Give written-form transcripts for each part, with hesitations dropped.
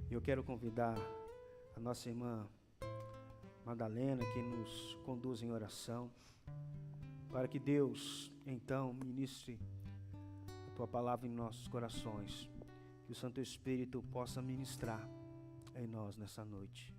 Eu quero convidar a nossa irmã Madalena, que nos conduz em oração, para que Deus, então, ministre a Tua palavra em nossos corações, que o Santo Espírito possa ministrar em nós nessa noite.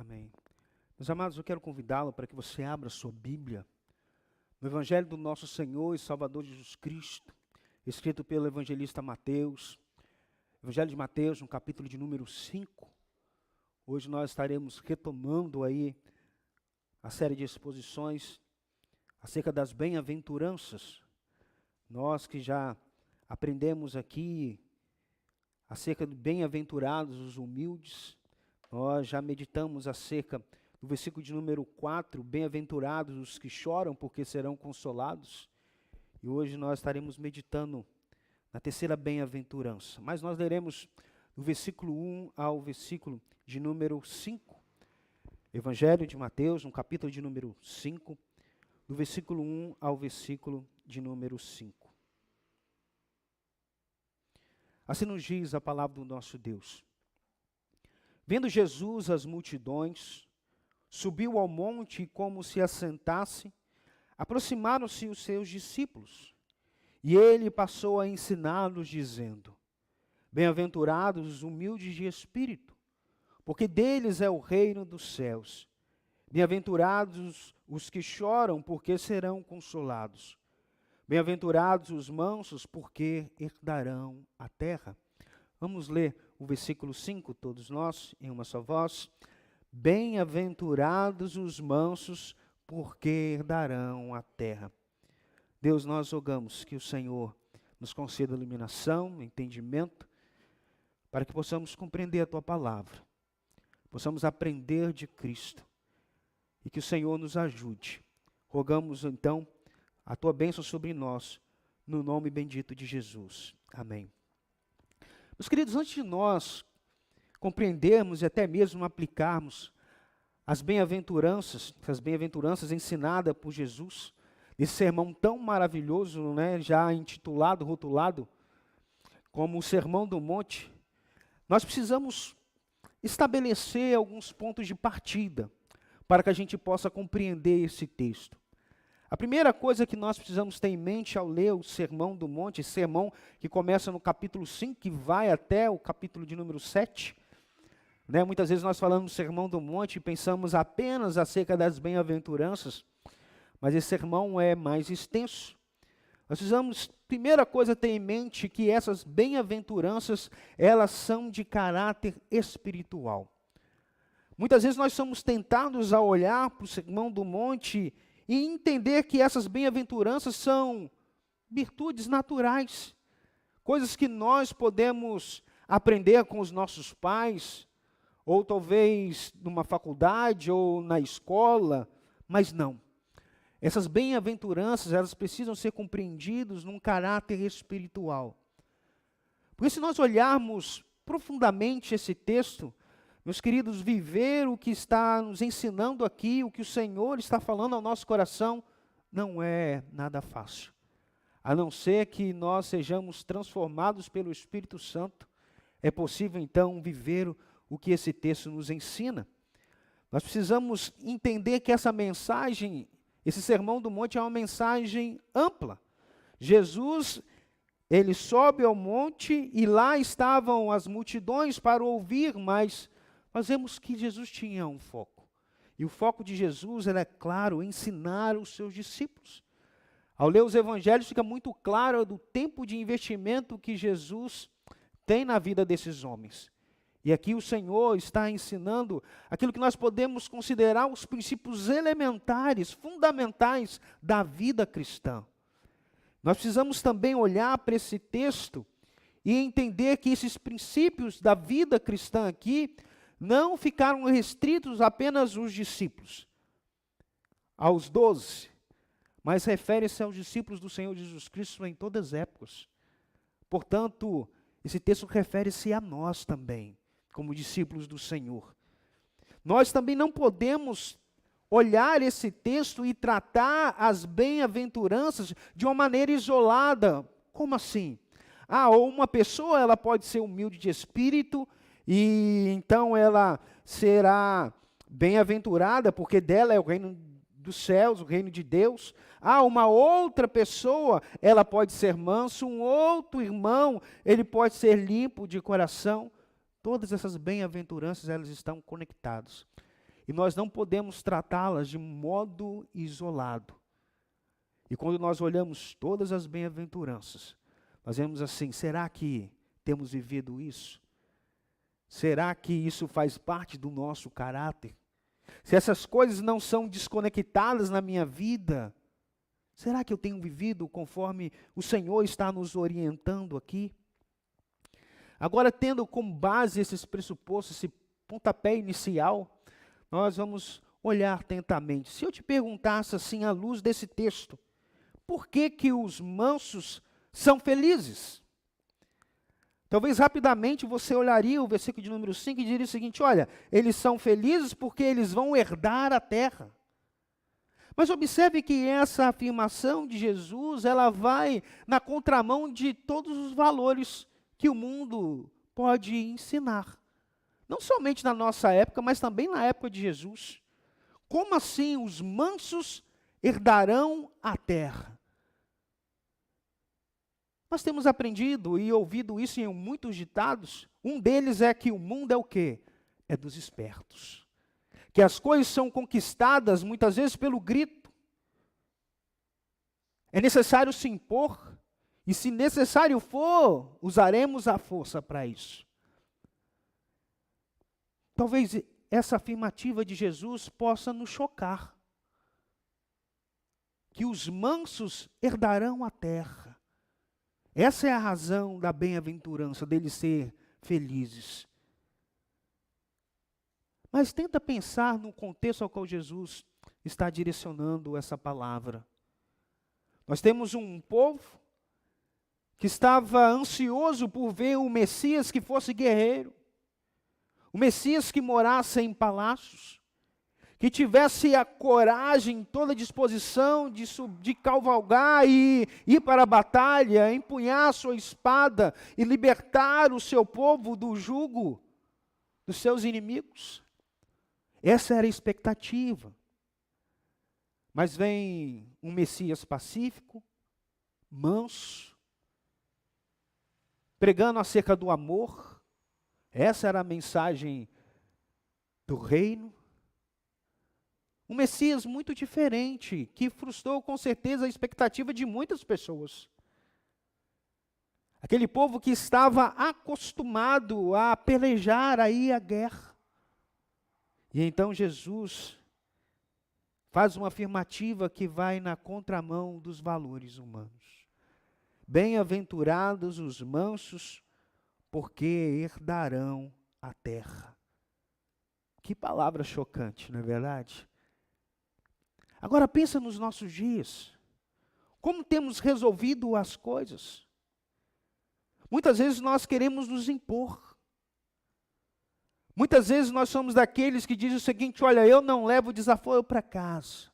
Amém. Meus amados, eu quero convidá-lo para que você abra sua Bíblia no Evangelho do nosso Senhor e Salvador Jesus Cristo, escrito pelo evangelista Mateus. Evangelho de Mateus, no capítulo de número 5. Hoje nós estaremos retomando aí a série de exposições acerca das bem-aventuranças. Nós que já aprendemos aqui acerca de bem-aventurados os humildes, nós já meditamos acerca do versículo de número 4, bem-aventurados os que choram porque serão consolados. E hoje nós estaremos meditando na terceira bem-aventurança. Mas nós leremos do versículo 1 ao versículo de número 5. Evangelho de Mateus, no capítulo de número 5, do versículo 1 ao versículo de número 5. Assim nos diz a palavra do nosso Deus. Vendo Jesus as multidões, subiu ao monte e, como se assentasse, aproximaram-se os seus discípulos. E ele passou a ensiná-los, dizendo: Bem-aventurados os humildes de espírito, porque deles é o reino dos céus. Bem-aventurados os que choram, porque serão consolados. Bem-aventurados os mansos, porque herdarão a terra. Vamos ler o versículo 5, todos nós, em uma só voz. Bem-aventurados os mansos, porque herdarão a terra. Deus, nós rogamos que o Senhor nos conceda iluminação, entendimento, para que possamos compreender a Tua palavra, possamos aprender de Cristo e que o Senhor nos ajude. Rogamos então a Tua bênção sobre nós, no nome bendito de Jesus. Amém. Meus queridos, antes de nós compreendermos e até mesmo aplicarmos as bem-aventuranças, essas bem-aventuranças ensinadas por Jesus, esse sermão tão maravilhoso, né, já intitulado, rotulado, como o Sermão do Monte, nós precisamos estabelecer alguns pontos de partida para que a gente possa compreender esse texto. A primeira coisa que nós precisamos ter em mente ao ler o Sermão do Monte, esse sermão que começa no capítulo 5, que vai até o capítulo de número 7, né? Muitas vezes nós falamos do Sermão do Monte e pensamos apenas acerca das bem-aventuranças, mas esse sermão é mais extenso. Nós precisamos, primeira coisa, ter em mente que essas bem-aventuranças, elas são de caráter espiritual. Muitas vezes nós somos tentados a olhar para o Sermão do Monte e entender que essas bem-aventuranças são virtudes naturais, coisas que nós podemos aprender com os nossos pais, ou talvez numa faculdade ou na escola, mas não. Essas bem-aventuranças, elas precisam ser compreendidas num caráter espiritual. Porque se nós olharmos profundamente esse texto, meus queridos, viver o que está nos ensinando aqui, o que o Senhor está falando ao nosso coração, não é nada fácil. A não ser que nós sejamos transformados pelo Espírito Santo, é possível então viver o que esse texto nos ensina. Nós precisamos entender que essa mensagem, esse Sermão do Monte é uma mensagem ampla. Jesus, ele sobe ao monte e lá estavam as multidões para ouvir, mas nós vemos que Jesus tinha um foco. E o foco de Jesus era, claro, ensinar os seus discípulos. Ao ler os evangelhos fica muito claro do tempo de investimento que Jesus tem na vida desses homens. E aqui o Senhor está ensinando aquilo que nós podemos considerar os princípios elementares, fundamentais da vida cristã. Nós precisamos também olhar para esse texto e entender que esses princípios da vida cristã aqui não ficaram restritos apenas aos discípulos, aos 12, mas refere-se aos discípulos do Senhor Jesus Cristo em todas as épocas. Portanto, esse texto refere-se a nós também, como discípulos do Senhor. Nós também não podemos olhar esse texto e tratar as bem-aventuranças de uma maneira isolada. Como assim? Ou uma pessoa ela pode ser humilde de espírito e então ela será bem-aventurada porque dela é o reino dos céus, o reino de Deus. Uma outra pessoa, ela pode ser manso, um outro irmão, ele pode ser limpo de coração. Todas essas bem-aventuranças, elas estão conectadas. E nós não podemos tratá-las de modo isolado. E quando nós olhamos todas as bem-aventuranças, nós vemos assim, será que temos vivido isso? Será que isso faz parte do nosso caráter? Se essas coisas não são desconectadas na minha vida, será que eu tenho vivido conforme o Senhor está nos orientando aqui? Agora, tendo como base esses pressupostos, esse pontapé inicial, nós vamos olhar atentamente. Se eu te perguntasse assim, à luz desse texto, por que que os mansos são felizes? Talvez rapidamente você olharia o versículo de número 5 e diria o seguinte, olha, eles são felizes porque eles vão herdar a terra. Mas observe que essa afirmação de Jesus, ela vai na contramão de todos os valores que o mundo pode ensinar. Não somente na nossa época, mas também na época de Jesus. Como assim os mansos herdarão a terra? Nós temos aprendido e ouvido isso em muitos ditados. Um deles é que o mundo é o quê? É dos espertos. Que as coisas são conquistadas muitas vezes pelo grito. É necessário se impor. E se necessário for, usaremos a força para isso. Talvez essa afirmativa de Jesus possa nos chocar. Que os mansos herdarão a terra. Essa é a razão da bem-aventurança, deles ser felizes. Mas tenta pensar no contexto ao qual Jesus está direcionando essa palavra. Nós temos um povo que estava ansioso por ver o Messias que fosse guerreiro, o Messias que morasse em palácios, que tivesse a coragem, toda a disposição de cavalgar e ir para a batalha, empunhar a sua espada e libertar o seu povo do jugo dos seus inimigos. Essa era a expectativa. Mas vem um Messias pacífico, manso, pregando acerca do amor. Essa era a mensagem do reino. Um Messias muito diferente, que frustrou com certeza a expectativa de muitas pessoas. Aquele povo que estava acostumado a pelejar, a ir à guerra. E então Jesus faz uma afirmativa que vai na contramão dos valores humanos. Bem-aventurados os mansos, porque herdarão a terra. Que palavra chocante, não é verdade? Agora pensa nos nossos dias. Como temos resolvido as coisas? Muitas vezes nós queremos nos impor. Muitas vezes nós somos daqueles que dizem o seguinte, olha, eu não levo desaforo para casa.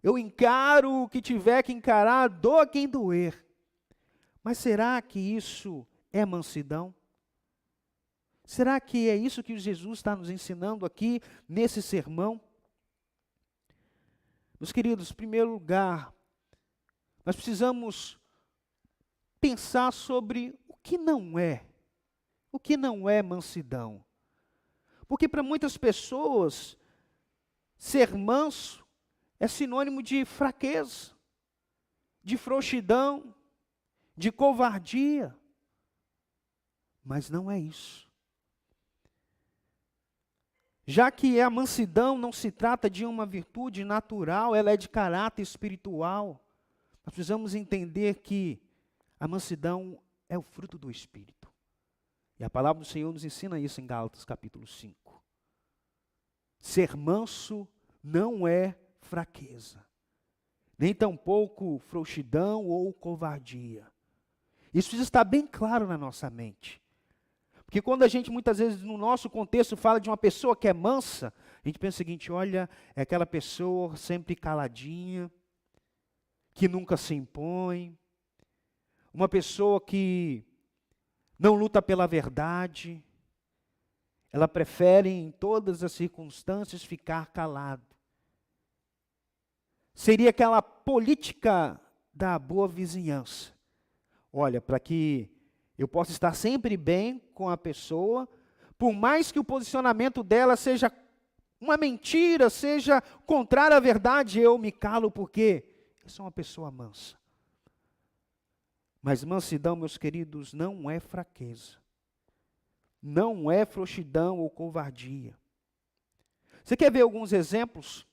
Eu encaro o que tiver que encarar, doa quem doer. Mas será que isso é mansidão? Será que é isso que Jesus está nos ensinando aqui nesse sermão? Meus queridos, em primeiro lugar, nós precisamos pensar sobre o que não é mansidão. Porque para muitas pessoas, ser manso é sinônimo de fraqueza, de frouxidão, de covardia. Mas não é isso. já que a mansidão não se trata de uma virtude natural, ela é de caráter espiritual. Nós precisamos entender que a mansidão é o fruto do Espírito. E a palavra do Senhor nos ensina isso em Gálatas capítulo 5. Ser manso não é fraqueza, nem tampouco frouxidão ou covardia. Isso precisa estar bem claro na nossa mente. Porque quando a gente, muitas vezes, no nosso contexto, fala de uma pessoa que é mansa, a gente pensa o seguinte: olha, é aquela pessoa sempre caladinha, que nunca se impõe, uma pessoa que não luta pela verdade, ela prefere em todas as circunstâncias ficar calado. Seria aquela política da boa vizinhança. Olha, para que eu possa estar sempre bem com a pessoa, por mais que o posicionamento dela seja uma mentira, seja contrário à verdade, eu me calo porque eu sou uma pessoa mansa. Mas mansidão, meus queridos, não é fraqueza. Não é frouxidão ou covardia. Você quer ver alguns exemplos?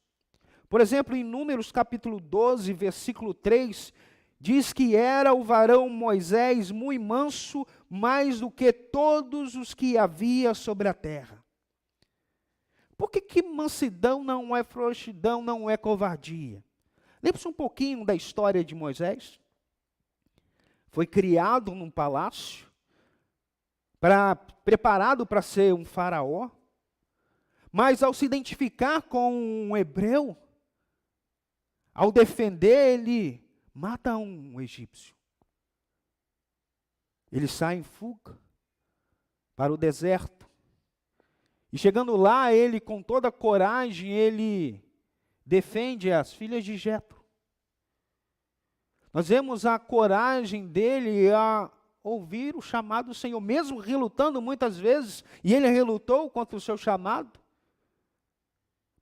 Por exemplo, em Números capítulo 12, versículo 3, diz que era o varão Moisés muito manso, mais do que todos os que havia sobre a terra. Por que mansidão não é frouxidão, não é covardia? Lembre-se um pouquinho da história de Moisés. Foi criado num palácio, preparado para ser um faraó, mas ao se identificar com um hebreu, ao defender, ele mata um egípcio. Ele sai em fuga para o deserto. E chegando lá, ele com toda a coragem, ele defende as filhas de Jetro. Nós vemos a coragem dele a ouvir o chamado do Senhor, mesmo relutando muitas vezes, e ele relutou contra o seu chamado.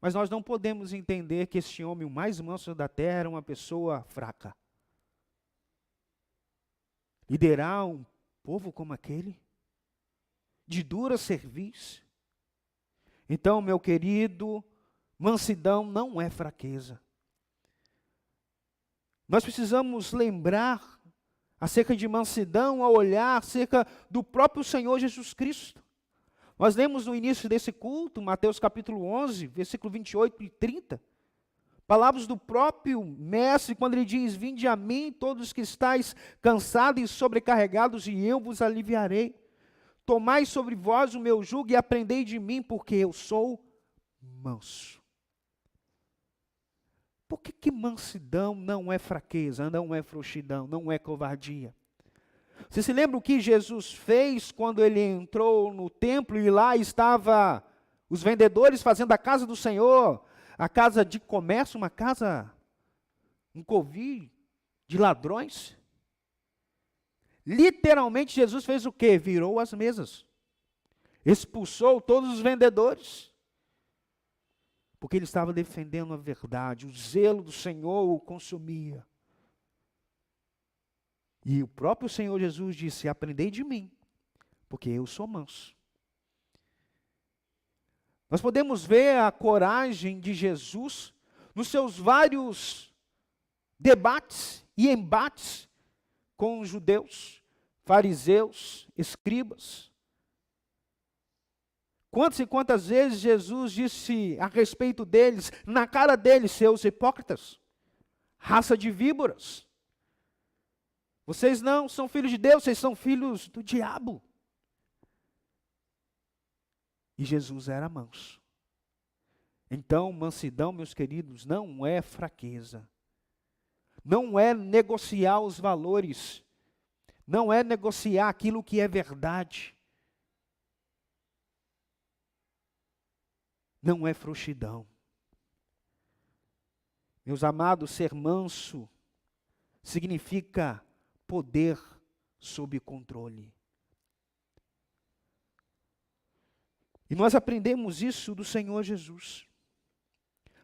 Mas nós não podemos entender que este homem, o mais manso da terra, era uma pessoa fraca. Liderar um povo como aquele, de dura serviço. Então, meu querido, mansidão não é fraqueza. Nós precisamos lembrar acerca de mansidão ao olhar acerca do próprio Senhor Jesus Cristo. Nós lemos no início desse culto, Mateus capítulo 11, versículo 28 e 30, palavras do próprio Mestre, quando ele diz: vinde a mim, todos que estáis cansados e sobrecarregados, e eu vos aliviarei. Tomai sobre vós o meu jugo e aprendei de mim, porque eu sou manso. Por que mansidão não é fraqueza, não é frouxidão, não é covardia? Você se lembra o que Jesus fez quando ele entrou no templo e lá estava os vendedores fazendo a casa do Senhor, a casa de comércio, uma casa, um covil de ladrões? Literalmente Jesus fez o quê? Virou as mesas, expulsou todos os vendedores, porque ele estava defendendo a verdade, o zelo do Senhor o consumia. E o próprio Senhor Jesus disse: aprendei de mim, porque eu sou manso. Nós podemos ver a coragem de Jesus nos seus vários debates e embates com os judeus, fariseus, escribas. Quantas e quantas vezes Jesus disse a respeito deles, na cara deles: seus hipócritas, raça de víboras. Vocês não são filhos de Deus, vocês são filhos do diabo. E Jesus era manso. Então, mansidão, meus queridos, não é fraqueza. Não é negociar os valores. Não é negociar aquilo que é verdade. Não é frouxidão. Meus amados, ser manso significa poder sob controle. E nós aprendemos isso do Senhor Jesus.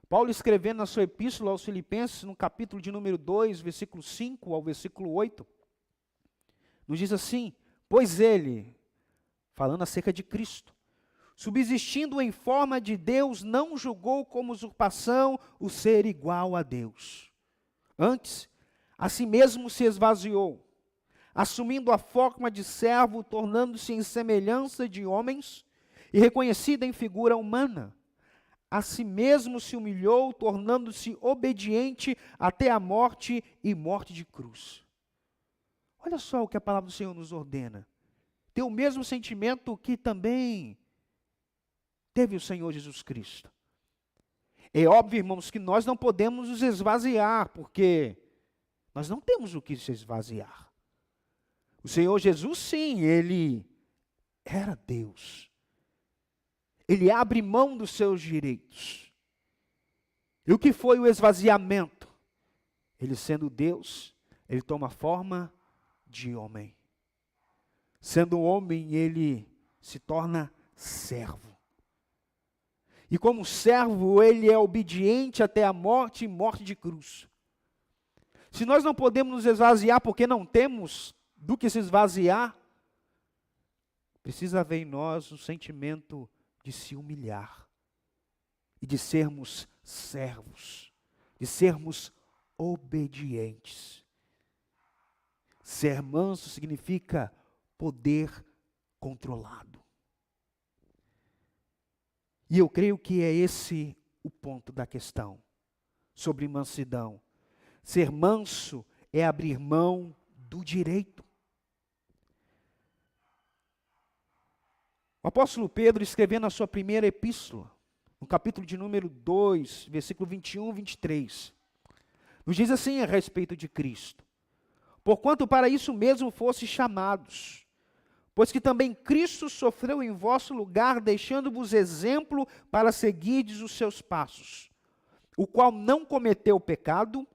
Paulo, escrevendo na sua epístola aos Filipenses, no capítulo de número 2, versículo 5 ao versículo 8, nos diz assim: pois ele, falando acerca de Cristo, subsistindo em forma de Deus, não julgou como usurpação o ser igual a Deus. Antes, a si mesmo se esvaziou, assumindo a forma de servo, tornando-se em semelhança de homens e reconhecido em figura humana. A si mesmo se humilhou, tornando-se obediente até a morte e morte de cruz. Olha só o que a palavra do Senhor nos ordena. Ter o mesmo sentimento que também teve o Senhor Jesus Cristo. É óbvio, irmãos, que nós não podemos nos esvaziar, porque nós não temos o que se esvaziar. O Senhor Jesus, sim, Ele era Deus. Ele abre mão dos seus direitos. E o que foi o esvaziamento? Ele sendo Deus, Ele toma forma de homem. Sendo homem, Ele se torna servo. E como servo, Ele é obediente até a morte e morte de cruz. Se nós não podemos nos esvaziar porque não temos do que se esvaziar, precisa haver em nós um sentimento de se humilhar e de sermos servos, de sermos obedientes. Ser manso significa poder controlado. E eu creio que é esse o ponto da questão sobre mansidão. Ser manso é abrir mão do direito. O apóstolo Pedro, escrevendo a sua primeira epístola, no capítulo de número 2, versículo 21 e 23, nos diz assim a respeito de Cristo: porquanto para isso mesmo fosse chamados, pois que também Cristo sofreu em vosso lugar, deixando-vos exemplo para seguirdes os seus passos, o qual não cometeu pecado,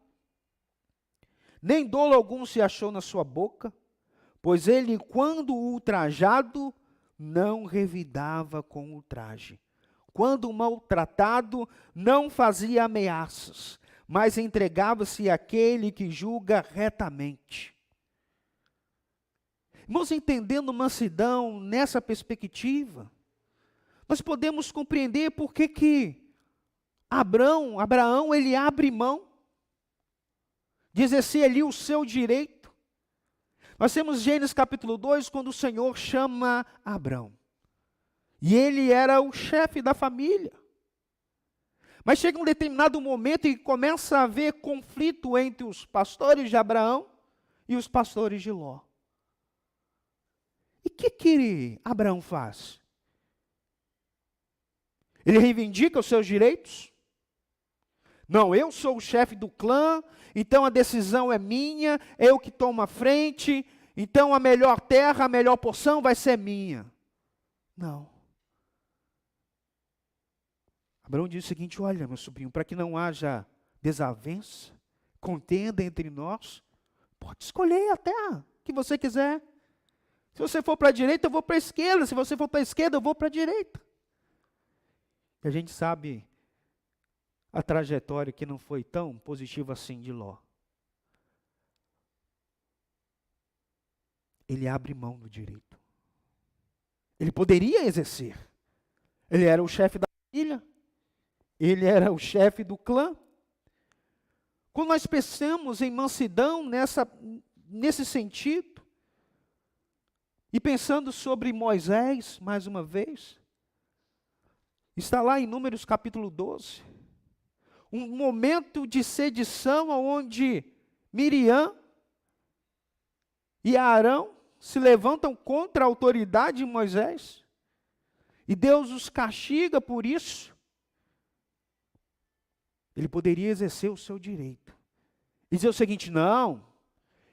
nem dolo algum se achou na sua boca, pois ele, quando ultrajado, não revidava com ultraje. Quando maltratado, não fazia ameaças, mas entregava-se àquele que julga retamente. Irmãos, entendendo mansidão nessa perspectiva, nós podemos compreender por que Abraão, ele abre mão de exercer ali o seu direito. Nós temos Gênesis capítulo 2, quando o Senhor chama Abrão. E ele era o chefe da família. Mas chega um determinado momento e começa a haver conflito entre os pastores de Abraão e os pastores de Ló. E o que Abraão faz? Ele reivindica os seus direitos? Não, eu sou o chefe do clã, então a decisão é minha, eu que tomo a frente, então a melhor terra, a melhor porção vai ser minha. Não. Abraão diz o seguinte: olha, meu sobrinho, para que não haja desavença, contenda entre nós, pode escolher a terra que você quiser. Se você for para a direita, eu vou para a esquerda. Se você for para a esquerda, eu vou para a direita. E a gente sabe a trajetória que não foi tão positiva assim de Ló. Ele abre mão do direito. Ele poderia exercer. Ele era o chefe da família. Ele era o chefe do clã. Quando nós pensamos em mansidão nesse sentido, e pensando sobre Moisés, mais uma vez, está lá em Números capítulo 12, um momento de sedição onde Miriam e Arão se levantam contra a autoridade de Moisés, e Deus os castiga por isso. Ele poderia exercer o seu direito e dizer o seguinte: não,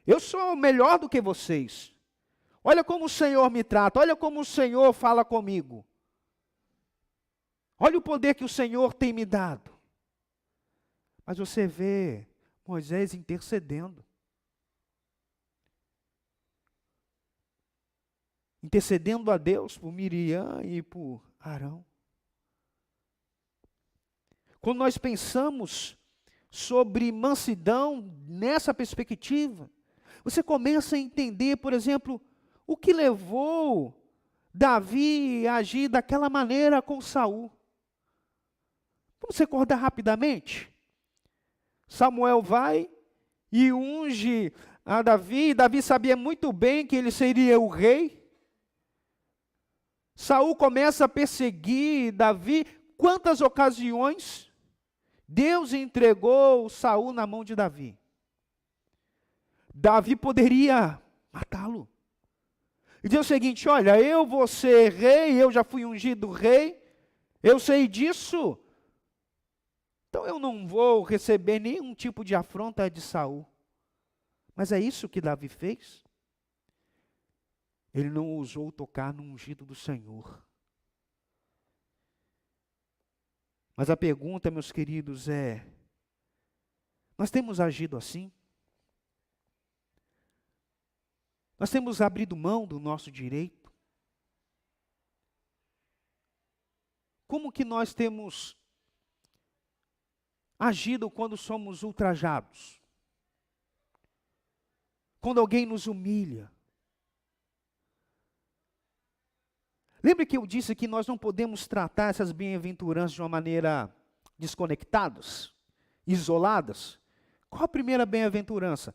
eu sou melhor do que vocês. Olha como o Senhor me trata, olha como o Senhor fala comigo. Olha o poder que o Senhor tem me dado. Mas você vê Moisés intercedendo. Intercedendo a Deus por Miriam e por Arão. Quando nós pensamos sobre mansidão nessa perspectiva, você começa a entender, por exemplo, o que levou Davi agir daquela maneira com Saul? Vamos recordar rapidamente. Samuel vai e unge a Davi. Davi sabia muito bem que ele seria o rei. Saul começa a perseguir Davi. Quantas ocasiões Deus entregou Saul na mão de Davi? Davi poderia matá-lo. E dizer o seguinte: olha, eu vou ser rei, eu já fui ungido rei, eu sei disso. Então eu não vou receber nenhum tipo de afronta de Saul. Mas é isso que Davi fez? Ele não ousou tocar no ungido do Senhor. Mas a pergunta, meus queridos, é: nós temos agido assim? Nós temos abrido mão do nosso direito? Como que nós temos agido quando somos ultrajados? Quando alguém nos humilha? Lembre que eu disse que nós não podemos tratar essas bem-aventuranças de uma maneira desconectadas, isoladas. Qual a primeira bem-aventurança?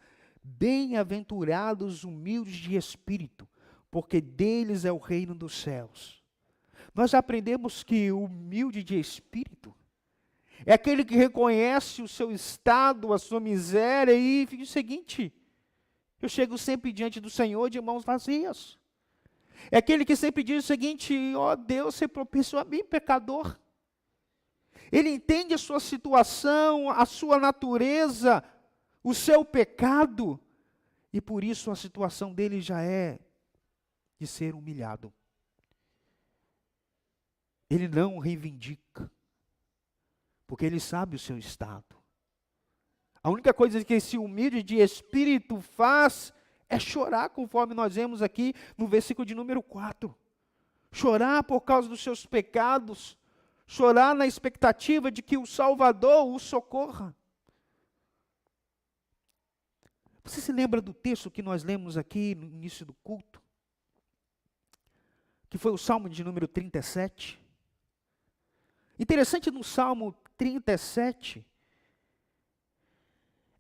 Bem-aventurados humildes de espírito, porque deles é o reino dos céus. Nós aprendemos que o humilde de espírito é aquele que reconhece o seu estado, a sua miséria e diz o seguinte: eu chego sempre diante do Senhor de mãos vazias. É aquele que sempre diz o seguinte: ó Deus, você propiciou a mim, pecador. Ele entende a sua situação, a sua natureza, o seu pecado, e por isso a situação dele já é de ser humilhado. Ele não reivindica, porque ele sabe o seu estado. A única coisa que esse humilde de espírito faz é chorar, conforme nós vemos aqui no versículo de número 4. Chorar por causa dos seus pecados, chorar na expectativa de que o Salvador o socorra. Você se lembra do texto que nós lemos aqui no início do culto? Que foi o Salmo de número 37. Interessante no Salmo 37,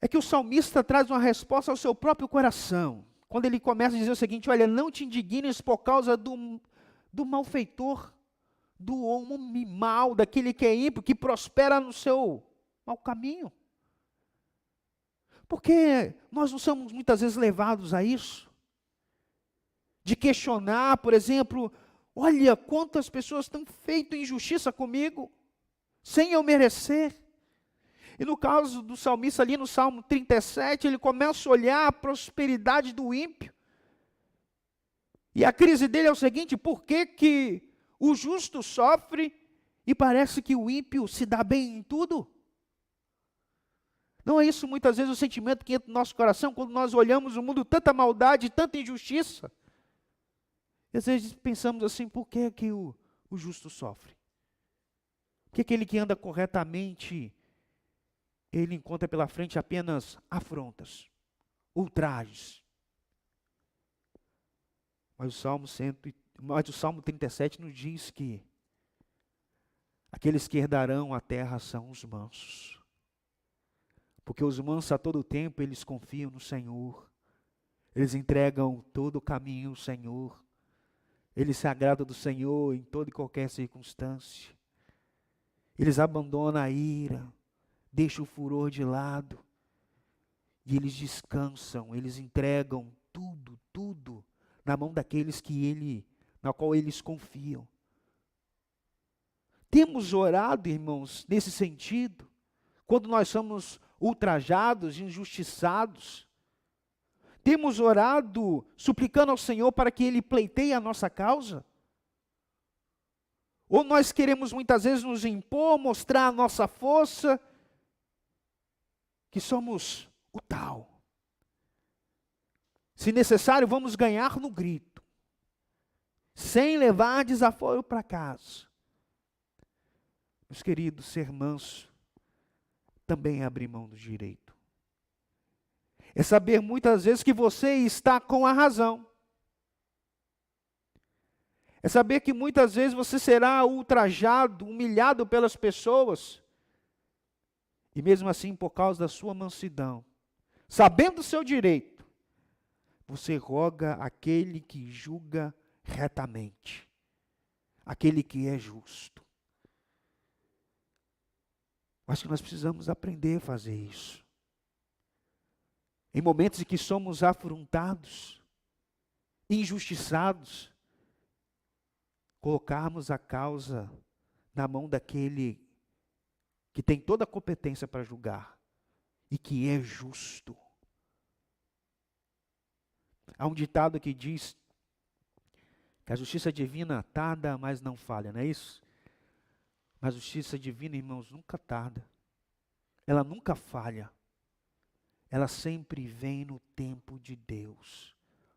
é que o salmista traz uma resposta ao seu próprio coração. Quando ele começa a dizer o seguinte: olha, não te indignes por causa do malfeitor, do homem mau, daquele que é ímpio, que prospera no seu mau caminho. Porque nós não somos muitas vezes levados a isso, de questionar, por exemplo, olha quantas pessoas têm feito injustiça comigo, sem eu merecer. E no caso do salmista ali no Salmo 37, ele começa a olhar a prosperidade do ímpio. E a crise dele é o seguinte: por que que o justo sofre e parece que o ímpio se dá bem em tudo? Não é isso muitas vezes o sentimento que entra no nosso coração quando nós olhamos o mundo, tanta maldade, tanta injustiça? E às vezes pensamos assim: por que que o justo sofre? Por que aquele que anda corretamente, ele encontra pela frente apenas afrontas, ultrajes? Mas o Salmo 37 nos diz que aqueles que herdarão a terra são os mansos. Porque os mansos a todo tempo eles confiam no Senhor. Eles entregam todo o caminho ao Senhor. Eles se agradam do Senhor em toda e qualquer circunstância. Eles abandonam a ira, deixam o furor de lado. E eles descansam, eles entregam tudo na mão daqueles na qual eles confiam. Temos orado, irmãos, nesse sentido, quando nós somos ultrajados, injustiçados. Temos orado, suplicando ao Senhor para que Ele pleiteie a nossa causa? Ou nós queremos muitas vezes nos impor, mostrar a nossa força, que somos o tal. Se necessário, vamos ganhar no grito, sem levar desaforo para casa. Meus queridos, ser manso também é abrir mão do direito. É saber muitas vezes que você está com a razão. É saber que muitas vezes você será ultrajado, humilhado pelas pessoas, e mesmo assim, por causa da sua mansidão, sabendo o seu direito, você roga aquele que julga retamente, aquele que é justo. Acho que nós precisamos aprender a fazer isso. Em momentos em que somos afrontados, injustiçados, colocarmos a causa na mão daquele que tem toda a competência para julgar e que é justo. Há um ditado que diz que a justiça divina tarda, mas não falha, não é isso? Mas a justiça divina, irmãos, nunca tarda. Ela nunca falha. Ela sempre vem no tempo de Deus,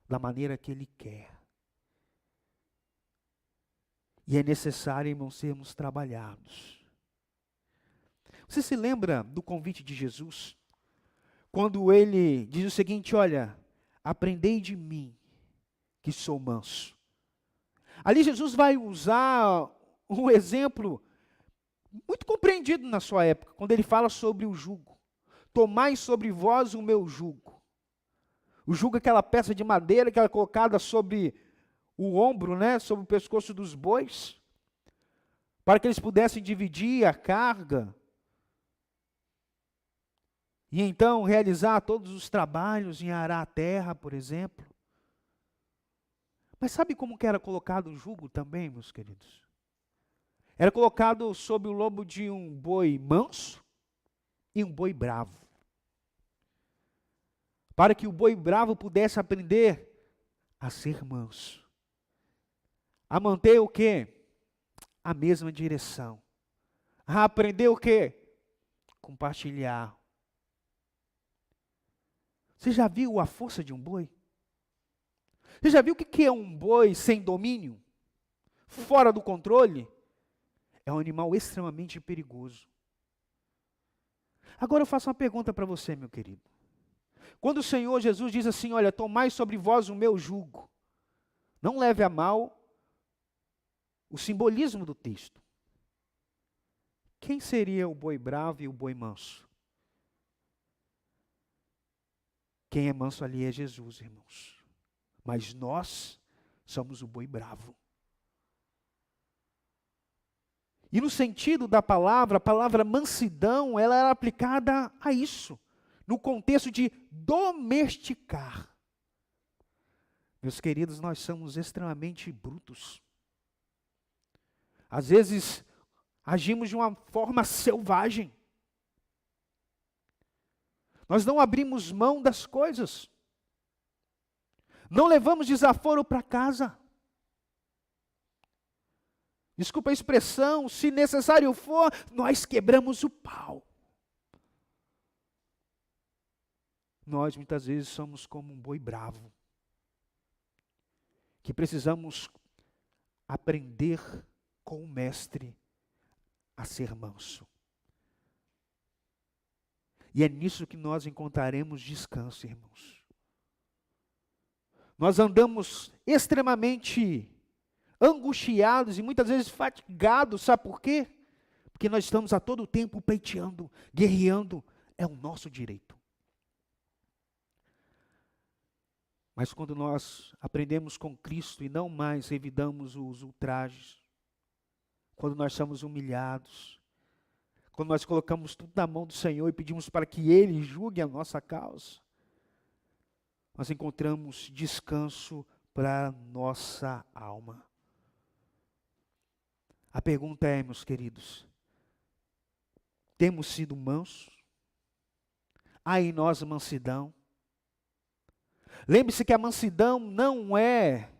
da maneira que Ele quer. E é necessário, irmãos, sermos trabalhados. Você se lembra do convite de Jesus? Quando Ele diz o seguinte, olha, aprendei de mim, que sou manso. Ali Jesus vai usar um exemplo muito compreendido na sua época, quando Ele fala sobre o jugo. Tomai sobre vós o meu jugo. O jugo é aquela peça de madeira que era colocada sobre o ombro, né, sobre o pescoço dos bois, para que eles pudessem dividir a carga e então realizar todos os trabalhos em arar a terra, por exemplo. Mas sabe como que era colocado o jugo também, meus queridos? Era colocado sob o lombo de um boi manso e um boi bravo. Para que o boi bravo pudesse aprender a ser manso. A manter o quê? A mesma direção. A aprender o quê? Compartilhar. Você já viu a força de um boi? Você já viu o que é um boi sem domínio? Fora do controle? É um animal extremamente perigoso. Agora eu faço uma pergunta para você, meu querido. Quando o Senhor Jesus diz assim, olha, tomai sobre vós o meu jugo, não leve a mal o simbolismo do texto. Quem seria o boi bravo e o boi manso? Quem é manso ali é Jesus, irmãos. Mas nós somos o boi bravo. E no sentido da palavra, a palavra mansidão, ela era aplicada a isso, no contexto de domesticar. Meus queridos, nós somos extremamente brutos. Às vezes, agimos de uma forma selvagem. Nós não abrimos mão das coisas. Não levamos desaforo para casa. Desculpa a expressão, se necessário for, nós quebramos o pau. Nós muitas vezes somos como um boi bravo, que precisamos aprender com o mestre a ser manso. E é nisso que nós encontraremos descanso, irmãos. Nós andamos extremamente angustiados e muitas vezes fatigados, sabe por quê? Porque nós estamos a todo tempo pleiteando, guerreando, é o nosso direito. Mas quando nós aprendemos com Cristo e não mais revidamos os ultrajes, quando nós somos humilhados, quando nós colocamos tudo na mão do Senhor e pedimos para que Ele julgue a nossa causa, nós encontramos descanso para a nossa alma. A pergunta é, meus queridos, temos sido mansos? Há em nós mansidão? Lembre-se que a mansidão não é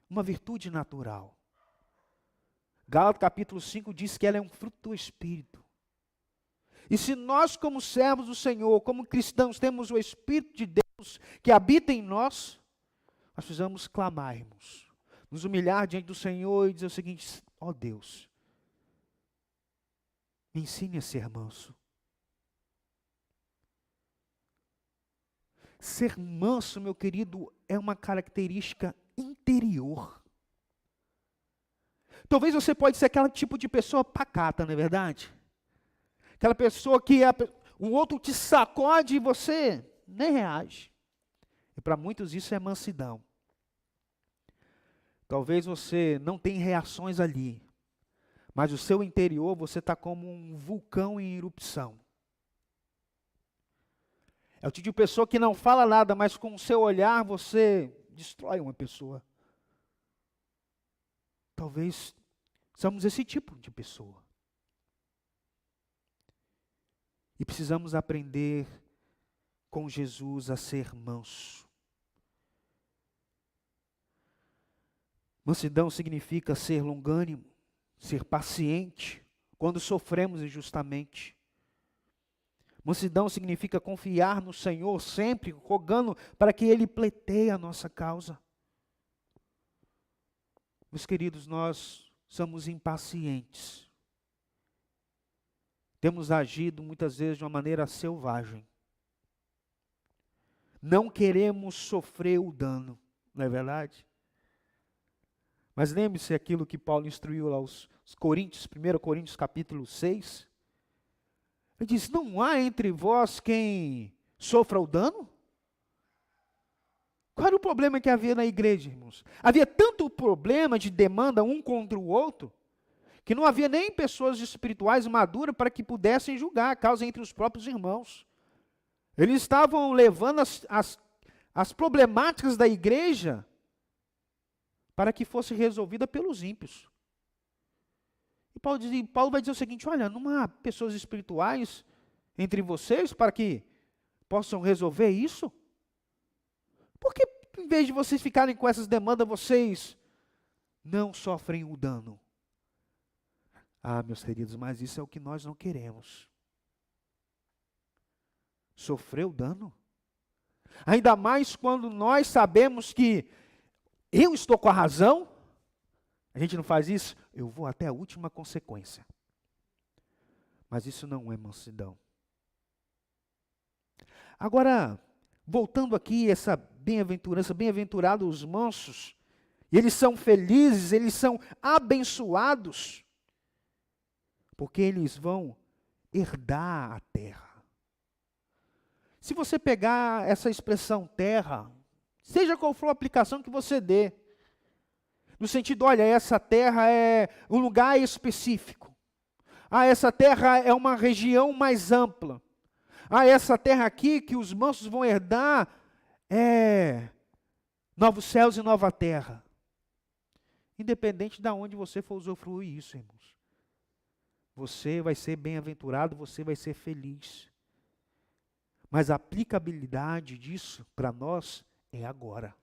uma virtude natural. Gálatas capítulo 5 diz que ela é um fruto do Espírito. E se nós, como servos do Senhor, como cristãos, temos o Espírito de Deus que habita em nós, nós precisamos clamar, irmãos, nos humilhar diante do Senhor e dizer o seguinte, ó Deus, me ensine a ser manso. Ser manso, meu querido, é uma característica interior. Talvez você pode ser aquele tipo de pessoa pacata, não é verdade? Aquela pessoa que o outro te sacode e você nem reage. E para muitos isso é mansidão. Talvez você não tenha reações ali, mas o seu interior você está como um vulcão em erupção. É o tipo de pessoa que não fala nada, mas com o seu olhar você destrói uma pessoa. Talvez somos esse tipo de pessoa. E precisamos aprender com Jesus a ser manso. Mansidão significa ser longânimo, ser paciente quando sofremos injustamente. Mansidão significa confiar no Senhor sempre, rogando para que Ele pleiteie a nossa causa. Meus queridos, nós somos impacientes. Temos agido muitas vezes de uma maneira selvagem. Não queremos sofrer o dano, não é verdade? Mas lembre-se aquilo que Paulo instruiu lá aos Coríntios, 1 Coríntios capítulo 6. Ele diz, não há entre vós quem sofra o dano? Qual era o problema que havia na igreja, irmãos? Havia tanto problema de demanda um contra o outro, que não havia nem pessoas espirituais maduras para que pudessem julgar a causa entre os próprios irmãos. Eles estavam levando as problemáticas da igreja para que fosse resolvida pelos ímpios. E Paulo vai dizer o seguinte, olha, não há pessoas espirituais entre vocês para que possam resolver isso? Por que, em vez de vocês ficarem com essas demandas, vocês não sofrem o dano? Ah, meus queridos, mas isso é o que nós não queremos. Sofrer o dano? Ainda mais quando nós sabemos que eu estou com a razão. A gente não faz isso? Eu vou até a última consequência. Mas isso não é mansidão. Agora, voltando aqui, essa bem-aventurança, bem-aventurados os mansos, eles são felizes, eles são abençoados, porque eles vão herdar a terra. Se você pegar essa expressão terra, seja qual for a aplicação que você dê, no sentido, olha, essa terra é um lugar específico. Ah, essa terra é uma região mais ampla. Ah, essa terra aqui que os mansos vão herdar é novos céus e nova terra. Independente de onde você for usufruir isso, irmãos. Você vai ser bem-aventurado, você vai ser feliz. Mas a aplicabilidade disso para nós é agora.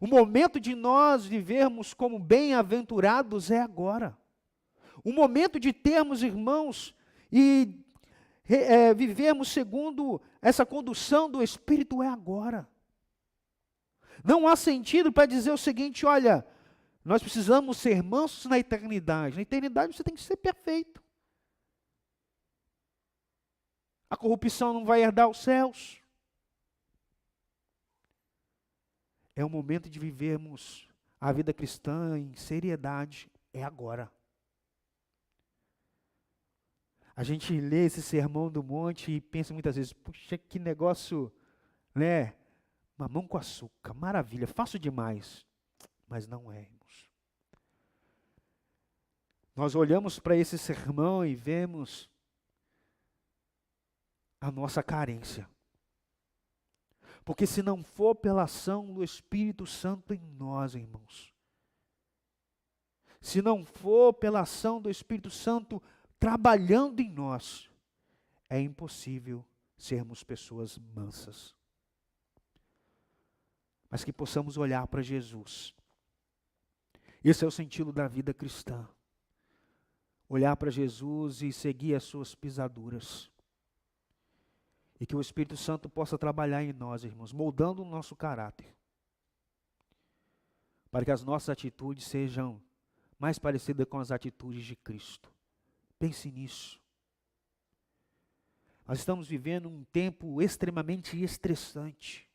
O momento de nós vivermos como bem-aventurados é agora. O momento de termos irmãos e vivermos segundo essa condução do Espírito é agora. Não há sentido para dizer o seguinte, olha, nós precisamos ser mansos na eternidade. Na eternidade você tem que ser perfeito. A corrupção não vai herdar os céus. É o momento de vivermos a vida cristã em seriedade, é agora. A gente lê esse sermão do monte e pensa muitas vezes, puxa, que negócio, né? Mamão com açúcar, maravilha, fácil demais. Mas não é, irmãos. Nós olhamos para esse sermão e vemos a nossa carência. Porque se não for pela ação do Espírito Santo em nós, irmãos, se não for pela ação do Espírito Santo trabalhando em nós, é impossível sermos pessoas mansas. Mas que possamos olhar para Jesus. Esse é o sentido da vida cristã. Olhar para Jesus e seguir as suas pisaduras. E que o Espírito Santo possa trabalhar em nós, irmãos, moldando o nosso caráter. Para que as nossas atitudes sejam mais parecidas com as atitudes de Cristo. Pense nisso. Nós estamos vivendo um tempo extremamente estressante.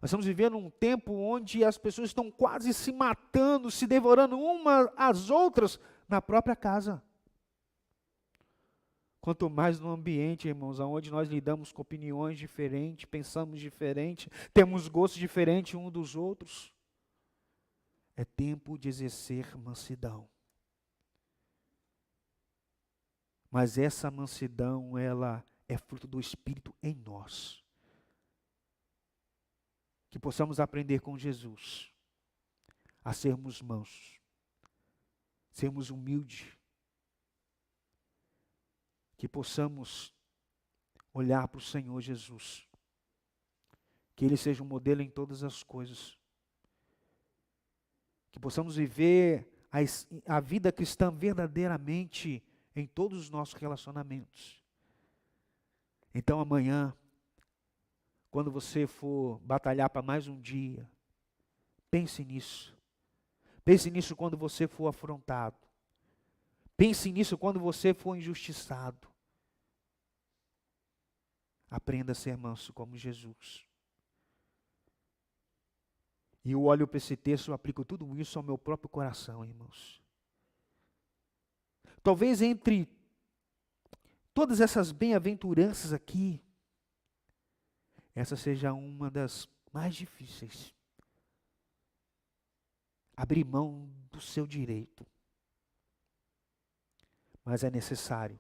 Nós estamos vivendo um tempo onde as pessoas estão quase se matando, se devorando umas às outras na própria casa. Quanto mais no ambiente, irmãos, onde nós lidamos com opiniões diferentes, pensamos diferente, temos gostos diferentes uns dos outros. É tempo de exercer mansidão. Mas essa mansidão, ela é fruto do Espírito em nós. Que possamos aprender com Jesus a sermos mansos, sermos humildes, que possamos olhar para o Senhor Jesus, que Ele seja um modelo em todas as coisas, que possamos viver a vida cristã verdadeiramente em todos os nossos relacionamentos. Então amanhã, quando você for batalhar para mais um dia, pense nisso. Pense nisso quando você for afrontado. Pense nisso quando você for injustiçado. Aprenda a ser manso como Jesus. E eu olho para esse texto e aplico tudo isso ao meu próprio coração, irmãos. Talvez entre todas essas bem-aventuranças aqui, essa seja uma das mais difíceis. Abrir mão do seu direito. Mas é necessário.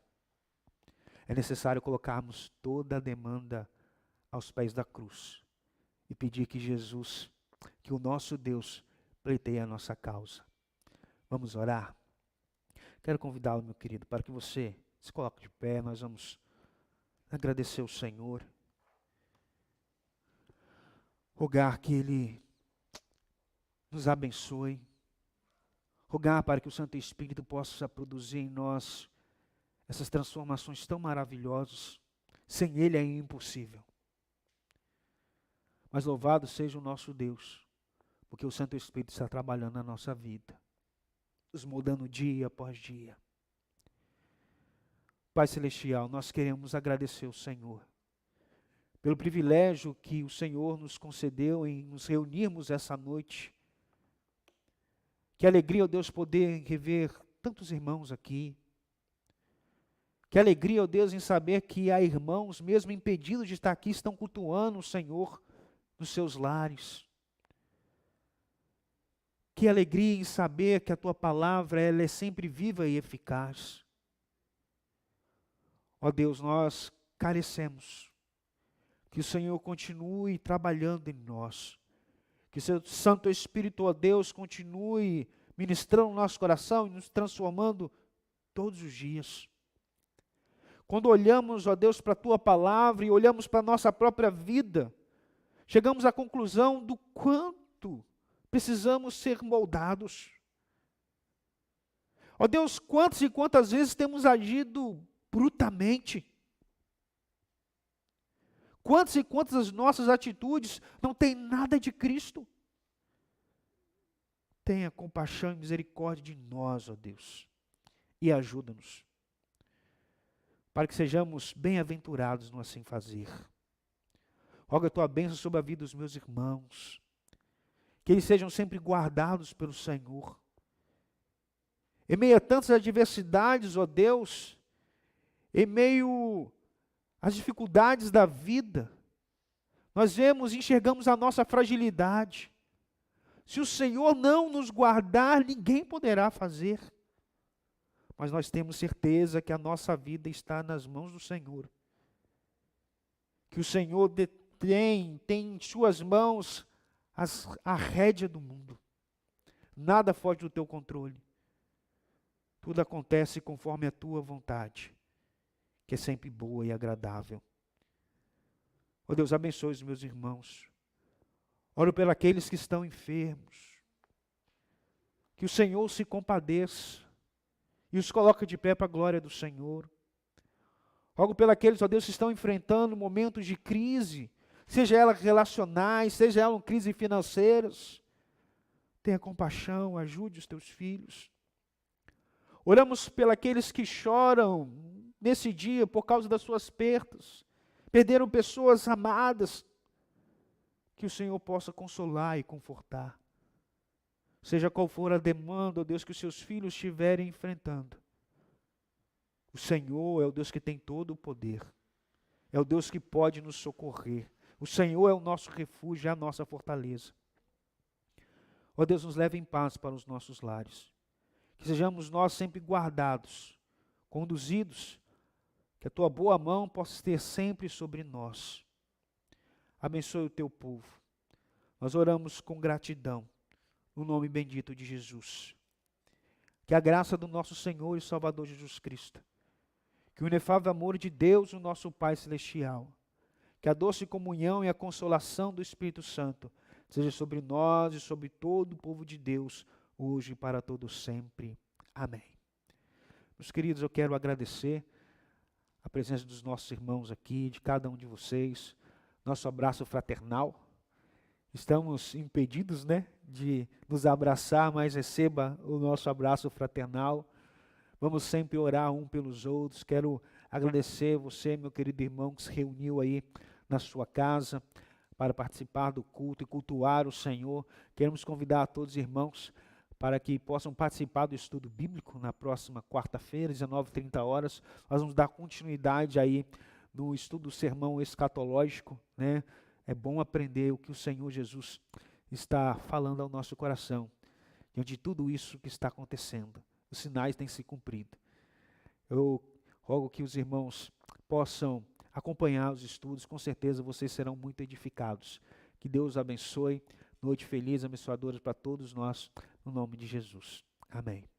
É necessário colocarmos toda a demanda aos pés da cruz. E pedir que Jesus, que o nosso Deus, pleiteie a nossa causa. Vamos orar? Quero convidá-lo, meu querido, para que você se coloque de pé. Nós vamos agradecer ao Senhor. Rogar que Ele nos abençoe. Rogar para que o Santo Espírito possa produzir em nós essas transformações tão maravilhosas. Sem Ele é impossível. Mas louvado seja o nosso Deus, porque o Santo Espírito está trabalhando na nossa vida, nos moldando dia após dia. Pai Celestial, nós queremos agradecer ao Senhor pelo privilégio que o Senhor nos concedeu em nos reunirmos essa noite. Que alegria, ó Deus, poder rever tantos irmãos aqui. Que alegria, ó Deus, em saber que há irmãos, mesmo impedidos de estar aqui, estão cultuando o Senhor nos seus lares. Que alegria em saber que a Tua palavra ela é sempre viva e eficaz. Ó Deus, nós carecemos. Que o Senhor continue trabalhando em nós. Que o Seu Santo Espírito, ó Deus, continue ministrando o nosso coração e nos transformando todos os dias. Quando olhamos, ó Deus, para a Tua palavra e olhamos para a nossa própria vida, chegamos à conclusão do quanto precisamos ser moldados. Ó Deus, quantas e quantas vezes temos agido brutamente. Quantas e quantas das nossas atitudes não têm nada de Cristo. Tenha compaixão e misericórdia de nós, ó Deus, e ajuda-nos, para que sejamos bem-aventurados no assim fazer. Roga a Tua bênção sobre a vida dos meus irmãos, que eles sejam sempre guardados pelo Senhor. Em meio a tantas adversidades, ó Deus, em meio às dificuldades da vida, nós vemos e enxergamos a nossa fragilidade. Se o Senhor não nos guardar, ninguém poderá fazer. Mas nós temos certeza que a nossa vida está nas mãos do Senhor. Que o Senhor tem em suas mãos a rédea do mundo. Nada foge do teu controle. Tudo acontece conforme a tua vontade, que é sempre boa e agradável. Ó Deus, abençoe os meus irmãos. Oro por aqueles que estão enfermos. Que o Senhor se compadeça e os coloque de pé para a glória do Senhor. Rogo por aqueles, ó Deus, que estão enfrentando momentos de crise, seja elas relacionais, seja elas crises financeiras. Tenha compaixão, ajude os teus filhos. Oramos por aqueles que choram nesse dia por causa das suas perdas. Perderam pessoas amadas. que o Senhor possa consolar e confortar. Seja qual for a demanda, ó Deus, que os seus filhos estiverem enfrentando. O Senhor é o Deus que tem todo o poder. É o Deus que pode nos socorrer. O Senhor é o nosso refúgio, é a nossa fortaleza. Ó Deus, nos leve em paz para os nossos lares. Que sejamos nós sempre guardados, conduzidos, que a tua boa mão possa ter sempre sobre nós. Abençoe o teu povo. Nós oramos com gratidão, no nome bendito de Jesus. Que a graça do nosso Senhor e Salvador Jesus Cristo, que o inefável amor de Deus, o nosso Pai Celestial, que a doce comunhão e a consolação do Espírito Santo seja sobre nós e sobre todo o povo de Deus, hoje e para todo sempre. Amém. Meus queridos, eu quero agradecer a presença dos nossos irmãos aqui, de cada um de vocês, nosso abraço fraternal. Estamos impedidos, de nos abraçar, mas receba o nosso abraço fraternal. Vamos sempre orar um pelos outros. Quero agradecer você, meu querido irmão, que se reuniu aí na sua casa para participar do culto e cultuar o Senhor. Queremos convidar a todos os irmãos para que possam participar do estudo bíblico na próxima quarta-feira, 19h30. Nós vamos dar continuidade aí no estudo do sermão escatológico, É bom aprender o que o Senhor Jesus está falando ao nosso coração. Diante de tudo isso que está acontecendo, os sinais têm se cumprido. Eu rogo que os irmãos possam acompanhar os estudos, com certeza vocês serão muito edificados. Que Deus abençoe, noite feliz, abençoadora para todos nós, no nome de Jesus. Amém.